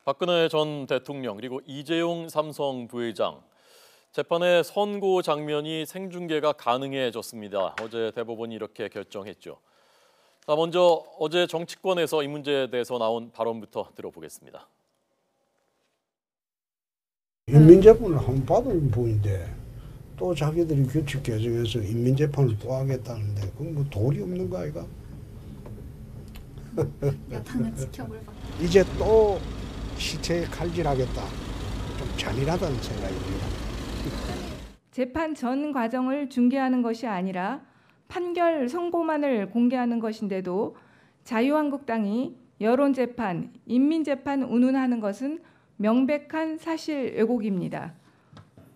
박근혜 전 대통령 그리고 이재용 삼성 부회장 재판의 선고 장면이 생중계가 가능해졌습니다. 어제 대법원이 이렇게 결정했죠. 먼저 어제 정치권에서 이 문제에 대해서 나온 발언부터 들어보겠습니다. 인민재판을 한번 받은 분인데 또 자기들이 규칙 개정해서 인민재판을 또 하겠다는데 그건 뭐 도리 없는 거 아이가? 여당은 지켜볼 것. 이제 또 시체에 칼질하겠다. 좀 잔인하다는 생각이 듭니다. 재판 전 과정을 중계하는 것이 아니라 판결 선고만을 공개하는 것인데도 자유한국당이 여론재판, 인민재판 운운하는 것은 명백한 사실 왜곡입니다.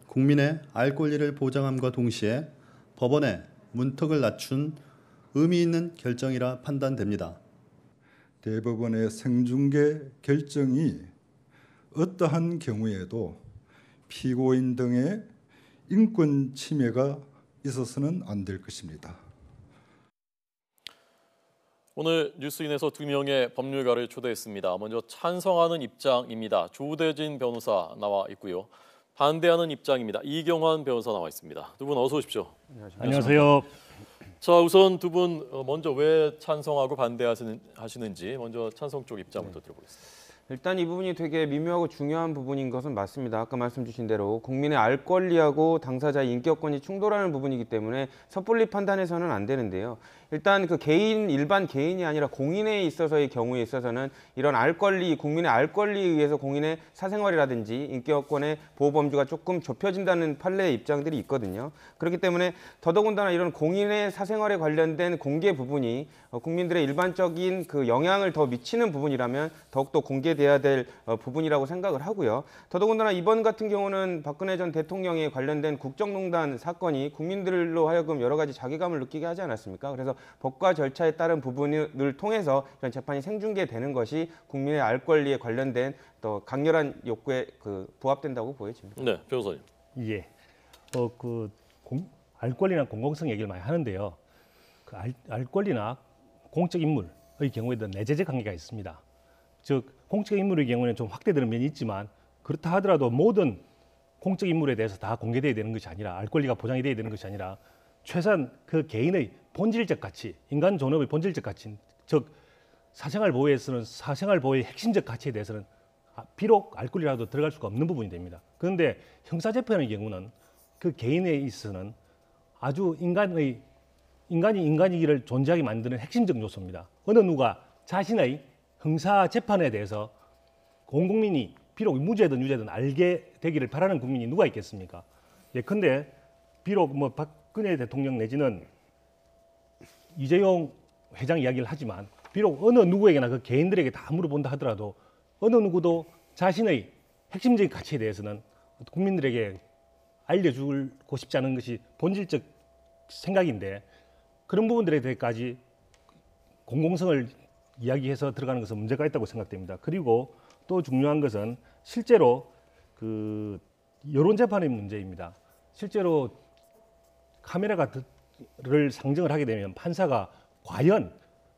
국민의 알 권리를 보장함과 동시에 법원의 문턱을 낮춘 의미 있는 결정이라 판단됩니다. 대법원의 생중계 결정이 어떠한 경우에도 피고인 등의 인권 침해가 있어서는 안 될 것입니다. 오늘 뉴스인에서 2명의 법률가를 초대했습니다. 먼저 찬성하는 입장입니다. 조대진 변호사 나와 있고요. 반대하는 입장입니다. 이경환 변호사 나와 있습니다. 두 분 어서 오십시오. 안녕하세요. 자, 우선 두 분 먼저 왜 찬성하고 반대하시는지 먼저 찬성 쪽 입장부터 들어보겠습니다. 일단 이 부분이 되게 미묘하고 중요한 부분인 것은 맞습니다. 아까 말씀 주신 대로 국민의 알 권리하고 당사자의 인격권이 충돌하는 부분이기 때문에 섣불리 판단해서는 안 되는데요. 일단 그 일반 개인이 아니라 공인에 있어서의 경우에 있어서는 이런 알 권리, 국민의 알 권리에 의해서 공인의 사생활이라든지 인격권의 보호 범주가 조금 좁혀진다는 판례의 입장들이 있거든요. 그렇기 때문에 더더군다나 이런 공인의 사생활에 관련된 공개 부분이 국민들의 일반적인 그 영향을 더 미치는 부분이라면 더욱더 공개돼야 될 부분이라고 생각을 하고요. 더더군다나 이번 같은 경우는 박근혜 전 대통령에 관련된 국정농단 사건이 국민들로 하여금 여러 가지 자괴감을 느끼게 하지 않았습니까? 그래서 법과 절차에 따른 부분을 통해서 이런 재판이 생중계되는 것이 국민의 알 권리에 관련된 또 강렬한 욕구에 부합된다고 보여집니다. 네, 변호사님. 예, 알 권리나 공공성 얘기를 많이 하는데요. 그 알 권리나 공적 인물의 경우에도 내재적 관계가 있습니다. 즉 공적 인물의 경우에는 좀 확대되는 면이 있지만 그렇다 하더라도 모든 공적 인물에 대해서 다 공개돼야 되는 것이 아니라 알 권리가 보장이 돼야 되는 것이 아니라 최소한 그 개인의 본질적 가치, 인간 존엄의 본질적 가치, 즉 사생활 보호에서는 사생활 보호의 핵심적 가치에 대해서는 비록 알 권리라도 들어갈 수가 없는 부분이 됩니다. 그런데 형사재판의 경우는 그 개인에 있어서는 아주 인간이 인간이기를 존재하게 만드는 핵심적 요소입니다. 어느 누가 자신의 형사 재판에 대해서 온 국민이 비록 무죄든 유죄든 알게 되기를 바라는 국민이 누가 있겠습니까? 예컨대 비록 뭐 박근혜 대통령 내지는 이재용 회장 이야기를 하지만 비록 어느 누구에게나 그 개인들에게 다 물어본다 하더라도 어느 누구도 자신의 핵심적인 가치에 대해서는 국민들에게 알려주고 싶지 않은 것이 본질적 생각인데 그런 부분들에 대해서까지 공공성을 이야기해서 들어가는 것은 문제가 있다고 생각됩니다. 그리고 또 중요한 것은 실제로 그 여론재판의 문제입니다. 실제로 카메라를 상정을 하게 되면 판사가 과연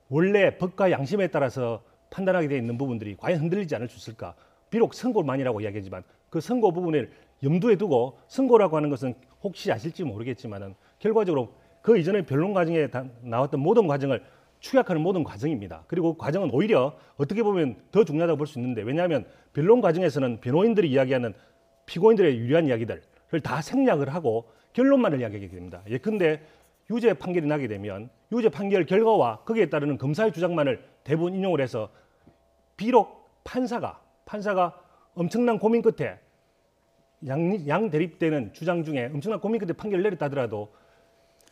원래 법과 양심에 따라서 판단하게 되어 있는 부분들이 과연 흔들리지 않을 수 있을까? 비록 선고만이라고 이야기하지만 그 선고 부분을 염두에 두고 선고라고 하는 것은 혹시 아실지 모르겠지만은 결과적으로 그 이전의 변론 과정에 나왔던 모든 과정을 축약하는 모든 과정입니다. 그리고 과정은 오히려 어떻게 보면 더 중요하다고 볼 수 있는데 왜냐하면 변론 과정에서는 변호인들이 이야기하는 피고인들의 유리한 이야기들을 다 생략을 하고 결론만을 이야기하게 됩니다. 예컨대 유죄 판결이 나게 되면 유죄 판결 결과와 거기에 따르는 검사의 주장만을 대부분 인용을 해서 비록 판사가 엄청난 고민 끝에 양 대립되는 주장 중에 엄청난 고민 끝에 판결을 내렸다 하더라도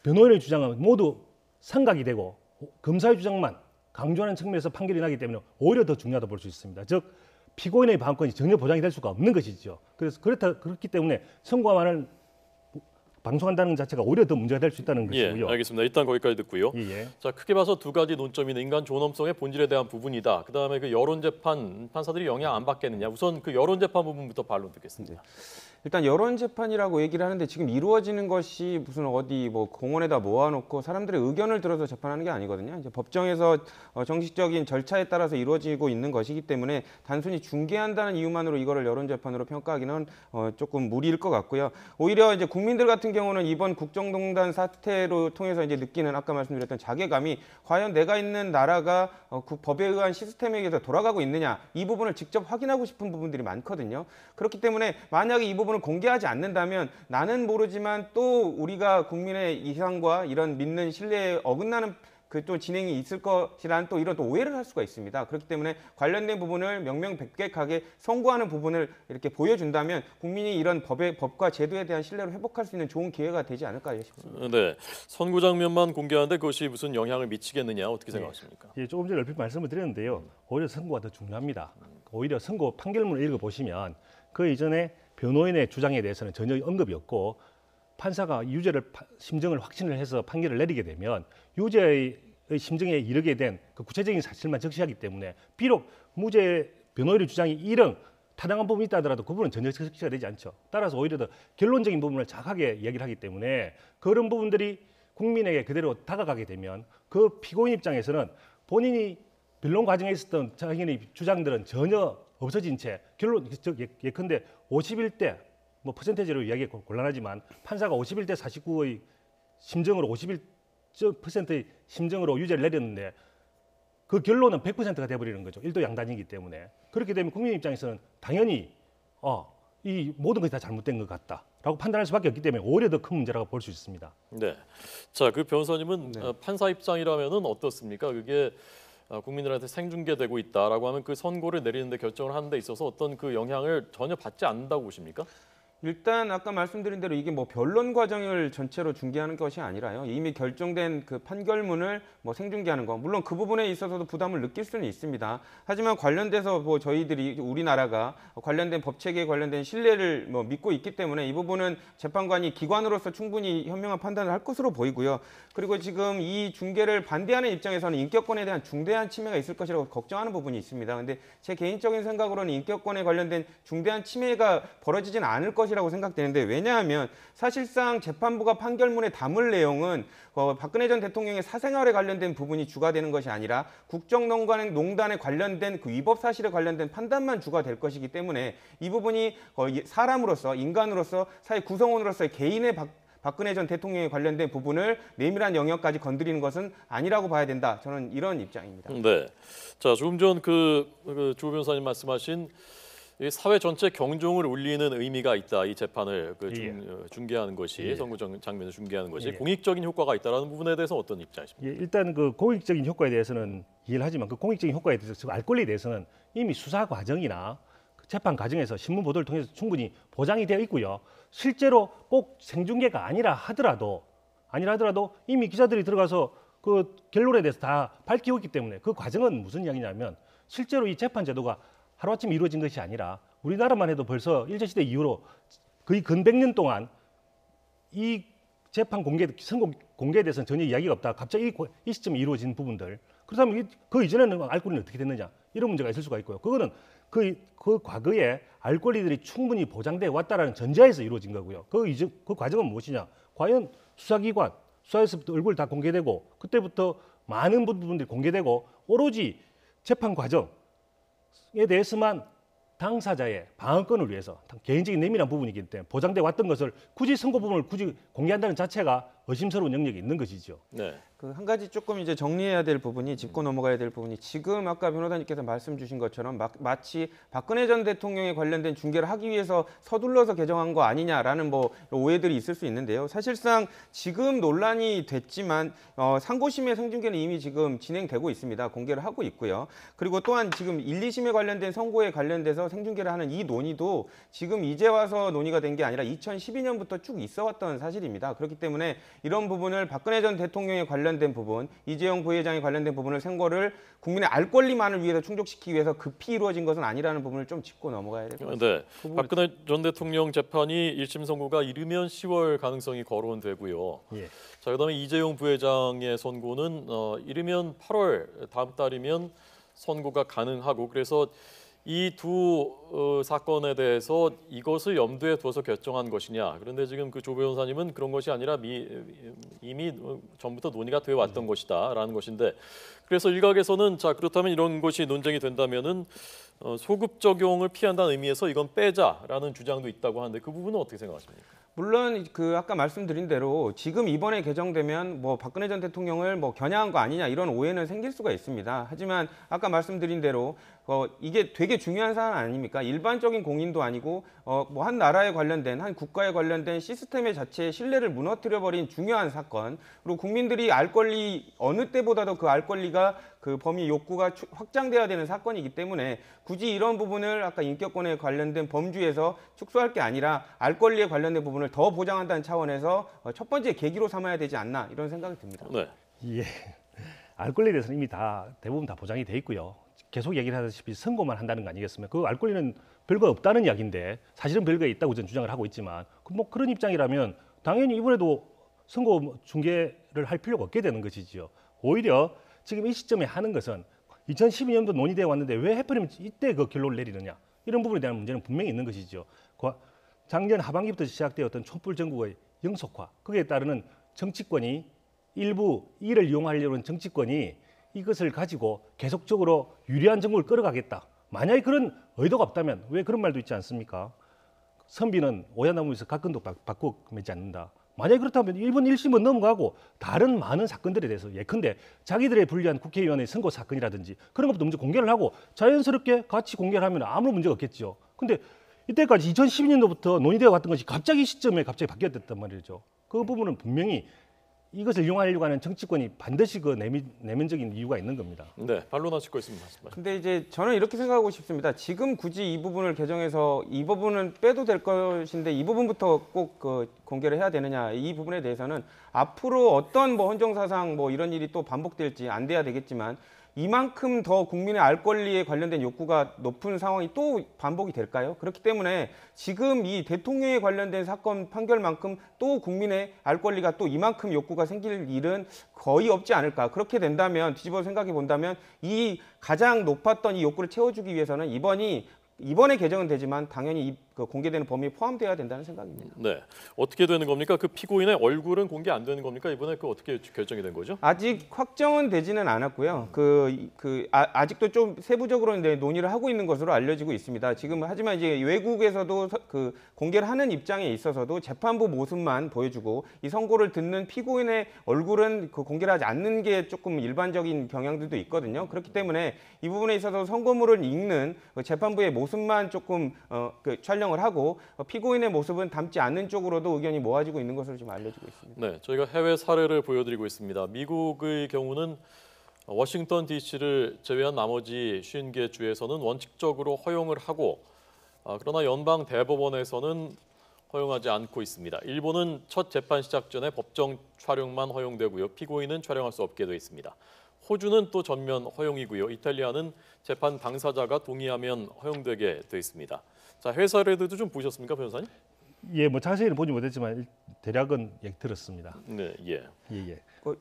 변호인의 주장은 모두 생각이 되고 검사의 주장만 강조하는 측면에서 판결이 나기 때문에 오히려 더 중요하다고 볼 수 있습니다. 즉 피고인의 방어권이 전혀 보장이 될 수가 없는 것이죠. 그래서 그렇기 때문에 선고만을 방송한다는 자체가 오히려 더 문제가 될 수 있다는 것이고요. 예, 알겠습니다. 일단 거기까지 듣고요. 예. 자, 크게 봐서 두 가지 논점인 인간 존엄성의 본질에 대한 부분이다. 그다음에 그 여론재판 판사들이 영향 안 받겠느냐. 우선 그 여론재판 부분부터 반론 듣겠습니다. 일단 여론 재판이라고 얘기를 하는데 지금 이루어지는 것이 무슨 어디 뭐 공원에다 모아놓고 사람들의 의견을 들어서 재판하는 게 아니거든요. 이제 법정에서 정식적인 절차에 따라서 이루어지고 있는 것이기 때문에 단순히 중계한다는 이유만으로 이거를 여론 재판으로 평가하기는 조금 무리일 것 같고요. 오히려 이제 국민들 같은 경우는 이번 국정농단 사태로 통해서 이제 느끼는 아까 말씀드렸던 자괴감이 과연 내가 있는 나라가 그 법에 의한 시스템에 의해서 돌아가고 있느냐 이 부분을 직접 확인하고 싶은 부분들이 많거든요. 그렇기 때문에 만약에 이 부분을 공개하지 않는다면 나는 모르지만 또 우리가 국민의 이상과 이런 믿는 신뢰에 어긋나는 그 또 진행이 있을 것이라는 또 이런 또 오해를 할 수가 있습니다. 그렇기 때문에 관련된 부분을 명명백백하게 선고하는 부분을 이렇게 보여준다면 국민이 이런 법과 제도에 대한 신뢰를 회복할 수 있는 좋은 기회가 되지 않을까 싶습니다. 네, 선고 장면만 공개하는데 그것이 무슨 영향을 미치겠느냐 어떻게 생각하십니까? 예, 조금 전에 얼핏 말씀을 드렸는데요. 오히려 선고가 더 중요합니다. 오히려 선고 판결문을 읽어보시면 그 이전에 변호인의 주장에 대해서는 전혀 언급이 없고 판사가 유죄를 심정을 확신을 해서 판결을 내리게 되면 유죄의 심정에 이르게 된 그 구체적인 사실만 적시하기 때문에 비록 무죄 변호인의 주장이 이런 타당한 부분이 있다 하더라도 그 부분은 전혀 적시가 되지 않죠. 따라서 오히려 더 결론적인 부분을 정확하게 이야기를 하기 때문에 그런 부분들이 국민에게 그대로 다가가게 되면 그 피고인 입장에서는 본인이 변론 과정에 있었던 자신의 주장들은 전혀 없어진 채 결론 예컨대 51대 뭐 퍼센테이지로 이야기가 곤란하지만 판사가 51대 49의 심정으로 51%의 심정으로 유죄를 내렸는데 그 결론은 100%가 돼버리는 거죠. 일도 양단이기 때문에. 그렇게 되면 국민 입장에서는 당연히 이 모든 것이 다 잘못된 것 같다라고 판단할 수밖에 없기 때문에 오히려 더 큰 문제라고 볼 수 있습니다. 네, 자, 그 변호사님은 판사 입장이라면은 어떻습니까? 그게 국민들한테 생중계되고 있다라고 하면 그 선고를 내리는데 결정을 하는 데 있어서 어떤 그 영향을 전혀 받지 않는다고 보십니까? 일단 아까 말씀드린 대로 이게 뭐 변론 과정을 전체로 중계하는 것이 아니라요. 이미 결정된 그 판결문을 뭐 생중계하는 거. 물론 그 부분에 있어서도 부담을 느낄 수는 있습니다. 하지만 관련돼서 뭐 저희들이 우리나라가 관련된 법 체계에 관련된 신뢰를 뭐 믿고 있기 때문에 이 부분은 재판관이 기관으로서 충분히 현명한 판단을 할 것으로 보이고요. 그리고 지금 이 중계를 반대하는 입장에서는 인격권에 대한 중대한 침해가 있을 것이라고 걱정하는 부분이 있습니다. 근데 제 개인적인 생각으로는 인격권에 관련된 중대한 침해가 벌어지진 않을 것이라고 생각되는데 왜냐하면 사실상 재판부가 판결문에 담을 내용은 박근혜 전 대통령의 사생활에 관련된 부분이 주가 되는 것이 아니라 국정농단에 관련된 그 위법 사실에 관련된 판단만 주가 될 것이기 때문에 이 부분이 사람으로서 인간으로서 사회 구성원으로서의 개인의 박근혜 전 대통령에 관련된 부분을 내밀한 영역까지 건드리는 것은 아니라고 봐야 된다. 저는 이런 입장입니다. 네, 자, 조금 전 조 변호사님 말씀하신 이 사회 전체 경종을 울리는 의미가 있다. 이 재판을 중계하는 것이 선고 장면을 중계하는 것이 공익적인 효과가 있다라는 부분에 대해서 어떤 입장이십니까? 일단 그 공익적인 효과에 대해서는 이해를 하지만 그 공익적인 효과에 대해서 알 권리에 대해서는 이미 수사 과정이나 재판 과정에서 신문 보도를 통해서 충분히 보장이 되어 있고요. 실제로 꼭 생중계가 아니라 하더라도 이미 기자들이 들어가서 그 결론에 대해서 다 밝히고 있기 때문에 그 과정은 무슨 이야기냐면 실제로 이 재판 제도가 하루아침에 이루어진 것이 아니라 우리나라만 해도 벌써 일제시대 이후로 거의 근 100년 동안 이 재판 선고 공개에 대해서는 전혀 이야기가 없다. 갑자기 이 시점에 이루어진 부분들. 그렇다면 그 이전에는 알 권리는 어떻게 됐느냐 이런 문제가 있을 수가 있고요. 그거는 그 과거에 알 권리들이 충분히 보장돼 왔다라는 전제하에서 이루어진 거고요. 그 과정은 무엇이냐? 과연 수사에서부터 얼굴 다 공개되고 그때부터 많은 부분들이 공개되고 오로지 재판 과정에 대해서만 당사자의 방어권을 위해서 개인적인 내밀한 부분이기 때문에 보장돼 왔던 것을 굳이 선고 부분을 굳이 공개한다는 자체가 의심스러운 영역이 있는 것이죠. 네. 그 한 가지 조금 이제 정리해야 될 부분이 짚고 넘어가야 될 부분이 지금 아까 변호사님께서 말씀 주신 것처럼 마치 박근혜 전 대통령에 관련된 중계를 하기 위해서 서둘러서 개정한 거 아니냐라는 뭐 오해들이 있을 수 있는데요. 사실상 지금 논란이 됐지만 상고심의 생중계는 이미 지금 진행되고 있습니다. 공개를 하고 있고요. 그리고 또한 지금 1, 2심에 관련된 선고에 관련돼서 생중계를 하는 이 논의도 지금 이제 와서 논의가 된 게 아니라 2012년부터 쭉 있어 왔던 사실입니다. 그렇기 때문에 이런 부분을 박근혜 전 대통령에 관련된 부분, 이재용 부회장에 관련된 부분을 선고를 국민의 알 권리만을 위해서 충족시키기 위해서 급히 이루어진 것은 아니라는 부분을 좀 짚고 넘어가야 될 것 같습니다. 네, 박근혜 전 대통령 재판이 1심 선고가 이르면 10월 가능성이 거론되고요. 자, 그다음에 이재용 부회장의 선고는 이르면 8월 다음 달이면 선고가 가능하고 그래서 이 두 사건에 대해서 이것을 염두에 두어서 결정한 것이냐. 그런데 지금 그 조 변호사님은 그런 것이 아니라 이미 전부터 논의가 되어 왔던 것이다라는 것인데, 그래서 일각에서는 자 그렇다면 이런 것이 논쟁이 된다면은 소급 적용을 피한다는 의미에서 이건 빼자라는 주장도 있다고 하는데 그 부분은 어떻게 생각하십니까? 물론 그 아까 말씀드린 대로 지금 이번에 개정되면 뭐 박근혜 전 대통령을 뭐 겨냥한 거 아니냐 이런 오해는 생길 수가 있습니다. 하지만 아까 말씀드린 대로 이게 되게 중요한 사안 아닙니까? 일반적인 공인도 아니고 뭐 한 나라에 관련된 한 국가에 관련된 시스템의 자체의 신뢰를 무너뜨려 버린 중요한 사건. 그리고 국민들이 알 권리 어느 때보다도 그 알 권리가 그 범위 욕구가 확장돼야 되는 사건이기 때문에 굳이 이런 부분을 아까 인격권에 관련된 범주에서 축소할 게 아니라 알 권리에 관련된 부분을 더 보장한다는 차원에서 첫 번째 계기로 삼아야 되지 않나 이런 생각이 듭니다. 네. 예, 알 권리에 대해서는 이미 대부분 다 보장이 돼 있고요. 계속 얘기를 하다시피 선고만 한다는 거 아니겠습니까? 그 알 권리는 별거 없다는 이야기인데 사실은 별거 있다고 저는 주장을 하고 있지만 뭐 그런 입장이라면 당연히 이번에도 선고 중개를 할 필요가 없게 되는 것이지요. 오히려 지금 이 시점에 하는 것은 2012년도 논의되어 왔는데 왜 해프림 이때 그 결론을 내리느냐 이런 부분에 대한 문제는 분명히 있는 것이죠. 작년 하반기부터 시작되었던 촛불 전국의 영속화, 거기에 따르는 정치권이 일부 이를 이용하려는 정치권이 이것을 가지고 계속적으로 유리한 정국을 끌어가겠다. 만약에 그런 의도가 없다면 왜 그런 말도 있지 않습니까? 선비는 오얏나무에서 각근도 바꾸어 매지 않는다. 만약에 그렇다면 1분 1심은 넘어가고 다른 많은 사건들에 대해서 예컨대 자기들의 불리한 국회의원의 선거 사건이라든지 그런 것도 먼저 공개를 하고 자연스럽게 같이 공개를 하면 아무런 문제가 없겠죠. 근데 이때까지 2012년도부터 논의되어 왔던 것이 갑자기 시점에 갑자기 바뀌었단 말이죠. 그 부분은 분명히 이것을 이용하려고 하는 정치권이 반드시 그 내면적인 이유가 있는 겁니다. 네, 반론하실 거 있으면 말씀하세요. 근데 이제 저는 이렇게 생각하고 싶습니다. 지금 굳이 이 부분을 개정해서 이 부분은 빼도 될 것인데 이 부분부터 꼭 공개를 해야 되느냐 이 부분에 대해서는 앞으로 어떤 뭐 헌정사상 뭐 이런 일이 또 반복될지 안 돼야 되겠지만 이만큼 더 국민의 알 권리에 관련된 욕구가 높은 상황이 또 반복이 될까요? 그렇기 때문에 지금 이 대통령에 관련된 사건 판결만큼 또 국민의 알 권리가 또 이만큼 욕구가 생길 일은 거의 없지 않을까. 그렇게 된다면 뒤집어 생각해 본다면 이 가장 높았던 이 욕구를 채워주기 위해서는 이번에 개정은 되지만 당연히 공개되는 범위에 포함되어야 된다는 생각입니다. 네, 어떻게 되는 겁니까? 그 피고인의 얼굴은 공개 안 되는 겁니까? 이번에 그 어떻게 결정이 된 거죠? 아직 확정은 되지는 않았고요. 아직도 좀 세부적으로 이제 논의를 하고 있는 것으로 알려지고 있습니다. 지금 하지만 이제 외국에서도 그 공개를 하는 입장에 있어서도 재판부 모습만 보여주고 이 선고를 듣는 피고인의 얼굴은 그 공개를 하지 않는 게 조금 일반적인 경향들도 있거든요. 그렇기 때문에 이 부분에 있어서 선고물을 읽는 재판부의 모습만 조금 촬영을 하고 피고인의 모습은 담지 않는 쪽으로도 의견이 모아지고 있는 것으로 지금 알려지고 있습니다. 네, 저희가 해외 사례를 보여드리고 있습니다. 미국의 경우는 워싱턴 DC를 제외한 나머지 50개 주에서는 원칙적으로 허용을 하고 그러나 연방 대법원에서는 허용하지 않고 있습니다. 일본은 첫 재판 시작 전에 법정 촬영만 허용되고요. 피고인은 촬영할 수 없게 되어 있습니다. 호주는 또 전면 허용이고요. 이탈리아는 재판 당사자가 동의하면 허용되게 되어 있습니다. 자, 해외 사례들도 좀 보셨습니까, 변호사님? 예, 뭐 자세히는 보지 못했지만 대략은 얘기 들었습니다. 네, 예. 예.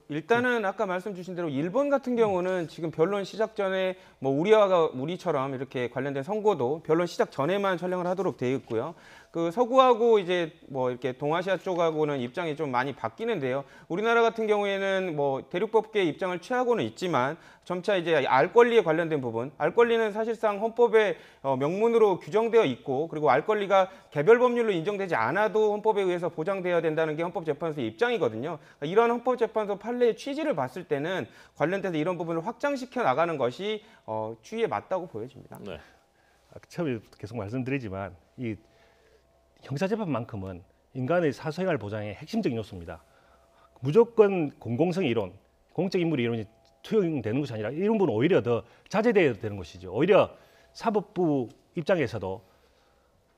일단은 아까 말씀 주신 대로 일본 같은 경우는 지금 변론 시작 전에 뭐 우리처럼 이렇게 관련된 선고도 변론 시작 전에만 촬영을 하도록 되어 있고요. 그 서구하고 이제 뭐 이렇게 동아시아 쪽하고는 입장이 좀 많이 바뀌는데요. 우리나라 같은 경우에는 뭐 대륙법계의 입장을 취하고는 있지만 점차 이제 알 권리에 관련된 부분, 알 권리는 사실상 헌법에 명문으로 규정되어 있고 그리고 알 권리가 개별 법률로 인정되지 않아도 헌법에 의해서 보장되어야 된다는 게 헌법재판소의 입장이거든요. 이런 헌법재판소 판례의 취지를 봤을 때는 관련돼서 이런 부분을 확장시켜 나가는 것이 추이에 맞다고 보여집니다. 네. 처음에 계속 말씀드리지만 이 형사재판만큼은 인간의 사생활 보장의 핵심적인 요소입니다. 무조건 공공성의 이론, 공적인물의 이론이 투영되는 것이 아니라 이런 부분은 오히려 더 자제되어야 되는 것이죠. 오히려 사법부 입장에서도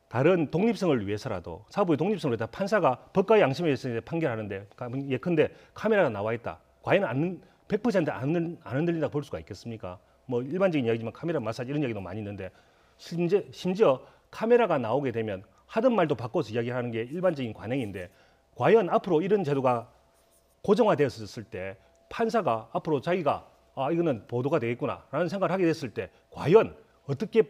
다른 독립성을 위해서라도 사법부의 독립성을 위해서 판사가 법과 양심에 의해서 판결하는데 예컨대 카메라가 나와 있다. 과연 100% 안 흔들린다고 볼 수가 있겠습니까? 뭐 일반적인 이야기지만 카메라 마사지 이런 이야기도 많이 있는데 심지어 카메라가 나오게 되면 하던 말도 바꿔서 이야기하는 게 일반적인 관행인데 과연 앞으로 이런 제도가 고정화되었을 때 판사가 앞으로 자기가 이거는 보도가 되겠구나라는 생각을 하게 됐을 때 과연 어떻게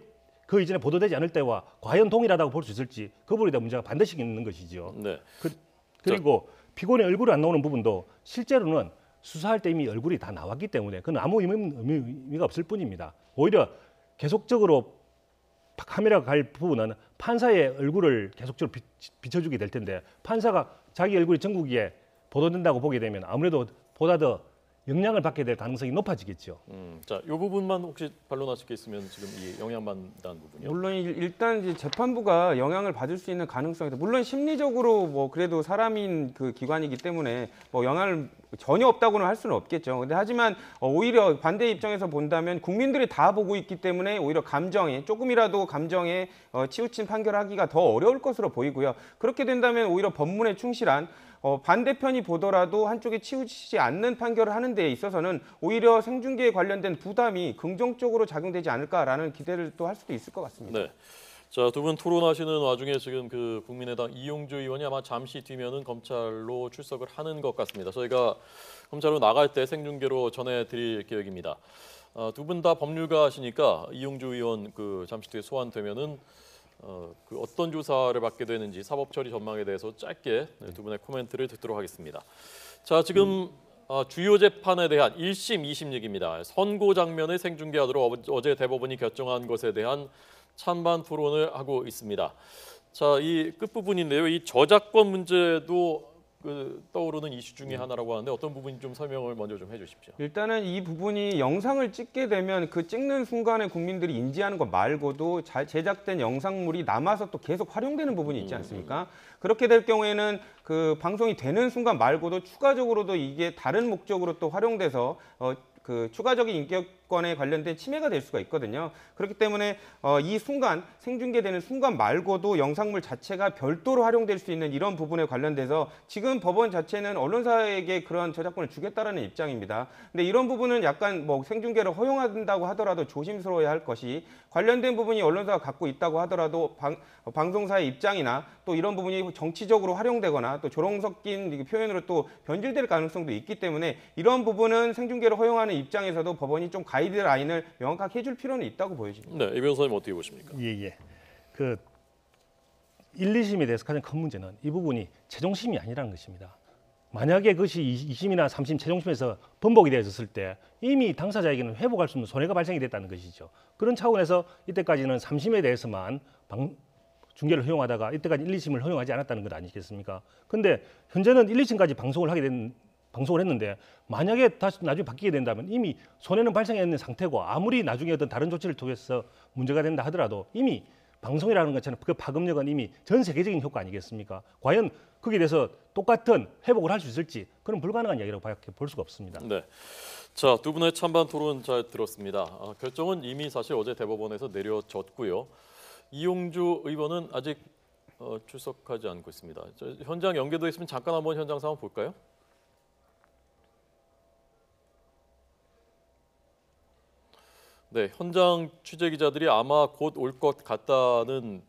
그 이전에 보도되지 않을 때와 과연 동일하다고 볼 수 있을지 그 부분에 대한 문제가 반드시 있는 것이죠. 네. 그리고 피고인의 얼굴이 안 나오는 부분도 실제로는 수사할 때 이미 얼굴이 다 나왔기 때문에 그건 아무 의미가 없을 뿐입니다. 오히려 계속적으로 카메라가 갈 부분은 판사의 얼굴을 계속적으로 비춰주게 될 텐데 판사가 자기 얼굴이 전국에 보도된다고 보게 되면 아무래도 보다 더 영향을 받게 될 가능성이 높아지겠죠. 자, 이 부분만 혹시 반론하실 게 있으면 지금 이 영향받는 부분이요. 물론 일단 이제 재판부가 영향을 받을 수 있는 가능성이 있다. 물론 심리적으로 뭐 그래도 사람인 그 기관이기 때문에 뭐 영향을 전혀 없다고는 할 수는 없겠죠. 근데 하지만 오히려 반대 입장에서 본다면 국민들이 다 보고 있기 때문에 오히려 조금이라도 감정에 치우친 판결하기가 더 어려울 것으로 보이고요. 그렇게 된다면 오히려 법문에 충실한 반대편이 보더라도 한쪽에 치우치지 않는 판결을 하는 데 있어서는 오히려 생중계에 관련된 부담이 긍정적으로 작용되지 않을까라는 기대를 또 할 수도 있을 것 같습니다. 네. 자, 두 분 토론하시는 와중에 지금 그 국민의당 이용주 의원이 아마 잠시 뒤면은 검찰로 출석을 하는 것 같습니다. 저희가 검찰로 나갈 때 생중계로 전해드릴 계획입니다. 두 분 다 법률가시니까 이용주 의원 그 잠시 뒤에 소환되면은 그 어떤 조사를 받게 되는지 사법 처리 전망에 대해서 짧게 두 분의 코멘트를 듣도록 하겠습니다. 자, 지금 주요 재판에 대한 1심, 2심 얘기입니다. 선고 장면을 생중계하도록 어제 대법원이 결정한 것에 대한 찬반 토론을 하고 있습니다. 자, 이 끝부분인데요. 이 저작권 문제도 떠오르는 이슈 중에 하나라고 하는데 어떤 부분이 좀 설명을 먼저 좀 해주십시오. 일단은 이 부분이 영상을 찍게 되면 그 찍는 순간에 국민들이 인지하는 것 말고도 제작된 영상물이 남아서 또 계속 활용되는 부분이 있지 않습니까? 그렇게 될 경우에는 그 방송이 되는 순간 말고도 추가적으로도 이게 다른 목적으로 또 활용돼서 그 추가적인 인격권에 관련된 침해가 될 수가 있거든요. 그렇기 때문에 이 순간 생중계되는 순간 말고도 영상물 자체가 별도로 활용될 수 있는 이런 부분에 관련돼서 지금 법원 자체는 언론사에게 그런 저작권을 주겠다라는 입장입니다. 근데 이런 부분은 약간 뭐 생중계를 허용한다고 하더라도 조심스러워야 할 것이 관련된 부분이 언론사가 갖고 있다고 하더라도 방송사의 입장이나 또 이런 부분이 정치적으로 활용되거나 또 조롱 섞인 표현으로 또 변질될 가능성도 있기 때문에 이런 부분은 생중계를 허용하는 입장에서도 법원이 좀 가이드라인을 명확하게 해줄 필요는 있다고 보여집니다. 네, 이 변호사님 어떻게 보십니까? 예. 그 1, 2심에 대해서 가장 큰 문제는 이 부분이 최종심이 아니라는 것입니다. 만약에 그것이 2심이나 3심 최종심에서 번복이 되었을 때 이미 당사자에게는 회복할 수 없는 손해가 발생이 됐다는 것이죠. 그런 차원에서 이때까지는 3심에 대해서만 중계를 허용하다가 이때까지 1, 2심을 허용하지 않았다는 것 아니겠습니까? 근데 현재는 1, 2심까지 방송을 했는데 만약에 다시 나중에 바뀌게 된다면 이미 손해는 발생했는 상태고 아무리 나중에 어떤 다른 조치를 통해서 문제가 된다 하더라도 이미 방송이라는 것처럼 그 파급력은 이미 전 세계적인 효과 아니겠습니까? 과연 거기에 대해서 똑같은 회복을 할 수 있을지 그건 불가능한 이야기라고 볼 수가 없습니다. 네. 자, 두 분의 찬반 토론 잘 들었습니다. 결정은 이미 사실 어제 대법원에서 내려졌고요. 이용주 의원은 아직 출석하지 않고 있습니다. 현장 연계돼 있으면 잠깐 한번 현장 상황 볼까요? 네, 현장 취재 기자들이 아마 곧 올 것 같다는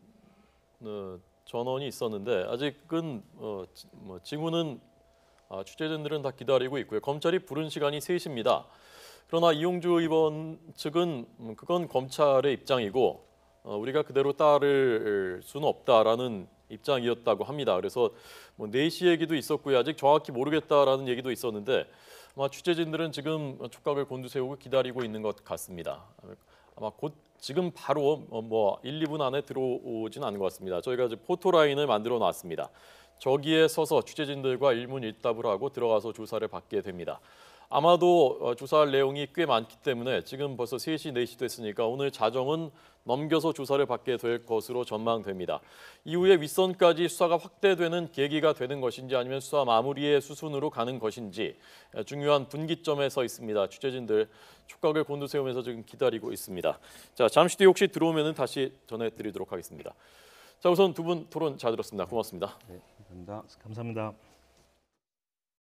전언이 있었는데 아직은 징후는 취재진들은 다 기다리고 있고요. 검찰이 부른 시간이 3시입니다. 그러나 이용주 의원 측은 그건 검찰의 입장이고 우리가 그대로 따를 수는 없다라는 입장이었다고 합니다. 그래서 4시 얘기도 있었고요. 아직 정확히 모르겠다라는 얘기도 있었는데 아마 취재진들은 지금 촉각을 곤두세우고 기다리고 있는 것 같습니다. 아마 곧 지금 바로 1, 2분 안에 들어오진 않은 것 같습니다. 저희가 이제 포토라인을 만들어 놨습니다. 저기에 서서 취재진들과 일문일답을 하고 들어가서 조사를 받게 됩니다. 아마도 조사할 내용이 꽤 많기 때문에 지금 벌써 3시, 4시 됐으니까 오늘 자정은 넘겨서 조사를 받게 될 것으로 전망됩니다. 이후에 윗선까지 수사가 확대되는 계기가 되는 것인지 아니면 수사 마무리의 수순으로 가는 것인지 중요한 분기점에 서 있습니다. 취재진들 촉각을 곤두세우면서 지금 기다리고 있습니다. 자, 잠시 뒤에 혹시 들어오면 다시 전해드리도록 하겠습니다. 자, 우선 두 분 토론 잘 들었습니다. 고맙습니다. 네, 감사합니다. 감사합니다.